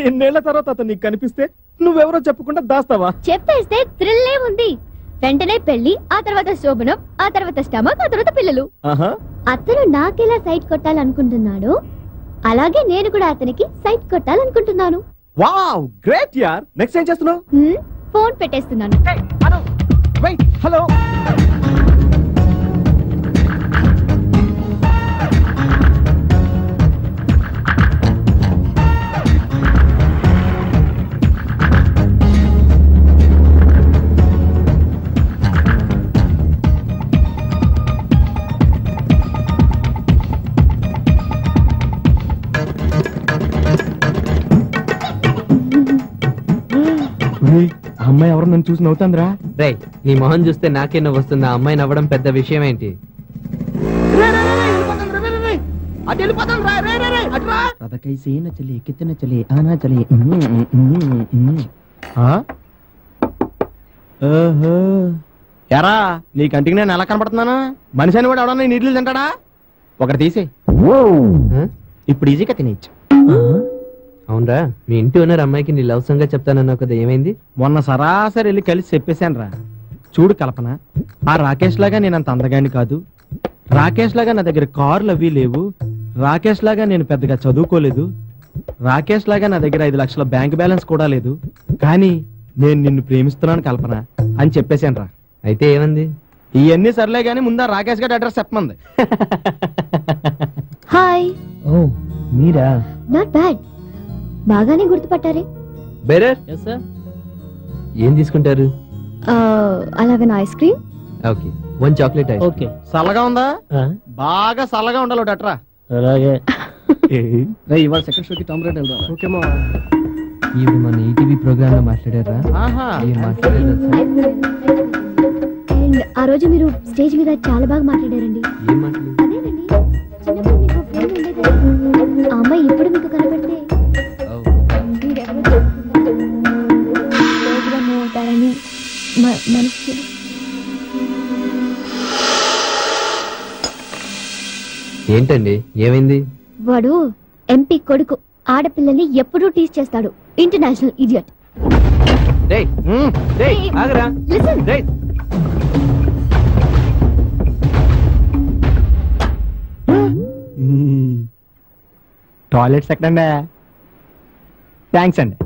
ఎన్నేళ్ల తర్వాత అతను నీకు కనిపిస్తే నువ్వెవరో చెప్పకుండా దాస్తావా? చెప్పేస్తే థ్రిల్లే ఉంది. వెంటనే పెళ్లి, ఆ తర్వాత శోభనం, ఆ తర్వాత స్టమక్, ఆ తర్వాత పిల్లలు. అతను నాకెలా సైట్ కొట్టాలనుకుంటున్నాడు అలాగే నేను కూడా అతనికి సైట్ కొట్టాలనుకుంటున్నాను. వావ్, గ్రేట్ యార్. నెక్స్ట్ ఏం చేస్తున్నావు? ఫోన్ పెట్టేస్తున్నాను. హలో. అమ్మాయి ఎవరు నన్ను చూసి నవ్వుతుందిరా? రే, నీ మొహం చూస్తే నాకే నవ్వు వస్తుంది. ఆ అమ్మాయి నవ్వడం పెద్ద విషయం ఏంటి? ఎరా, నీ కంటికి నేను ఎలా కనపడుతున్నానా? మనిషి అని వాడు ఎవడన్నా నీళ్ళు తింటాడా? ఒకటి తీసే, ఇప్పుడు ఈజీగా తినేచ్చు. అవునరా, మీ ఇంటి ఓనర్ అమ్మాయికి నీ లవ్ సంగతి చెప్తానన్నావు కదా, ఏమైంది? మొన్న సరాసరి వెళ్ళి కలిసి చెప్పేశాను రా. చూడు కల్పన, ఆ రాకేష్ లాగా నేను అంత అందగాని కాదు. రాకేష్ లాగా నా దగ్గర కార్లు అవి లేవు. రాకేష్ లాగా నేను పెద్దగా చదువుకోలేదు. రాకేష్ లాగా నా దగ్గర 5 లక్షల బ్యాంక్ బ్యాలెన్స్ కూడా లేదు. కానీ నేను నిన్ను ప్రేమిస్తున్నాను కల్పన అని చెప్పేశాను రా. అయితే ఏమంది? ఇవన్నీ సర్లే గానీ ముందా రాకేష్ గారి అడ్రస్ చెప్పమంది. హాయ్. ఓ, మీరా? నాట్ బ్యాడ్, బాగానే గుర్తుపట్టారే. బేరర్, ఏం తీసుకుంటారు? అలాగే ice cream. Okay, 1 chocolate ice. Okay. చల్లగా ఉందా? బాగా చల్లగా ఉండాలి అట్రా. అలాగే. ఇవాళ సెకండ్ షోకి టామ్ రేట్ వెళ్దాం. ఓకే మా. ఇవి మన ఈటీవీ ప్రోగ్రామ్ లో మాట్లాడారా? అండ్ ఆ రోజు మీరు స్టేజ్ మీద చాలా బాగా మాట్లాడారండి. ఏం మాట్లాడారు? అదేనండి, చిన్నప్పుడు మీకు ఫ్రెండ్ ఉండేది. ఆ అమ్మాయి ఇప్పుడు మీకు కనపడితే మనసు. ఏంటండి, ఏమైంది? వాడు ఎంపీ కొడుకు, ఆడపిల్లల్ని ఎప్పుడూ టీజ్ చేస్తాడు. International idiot. టాయిలెట్స్ ఎక్కడండి? థ్యాంక్స్ అండి.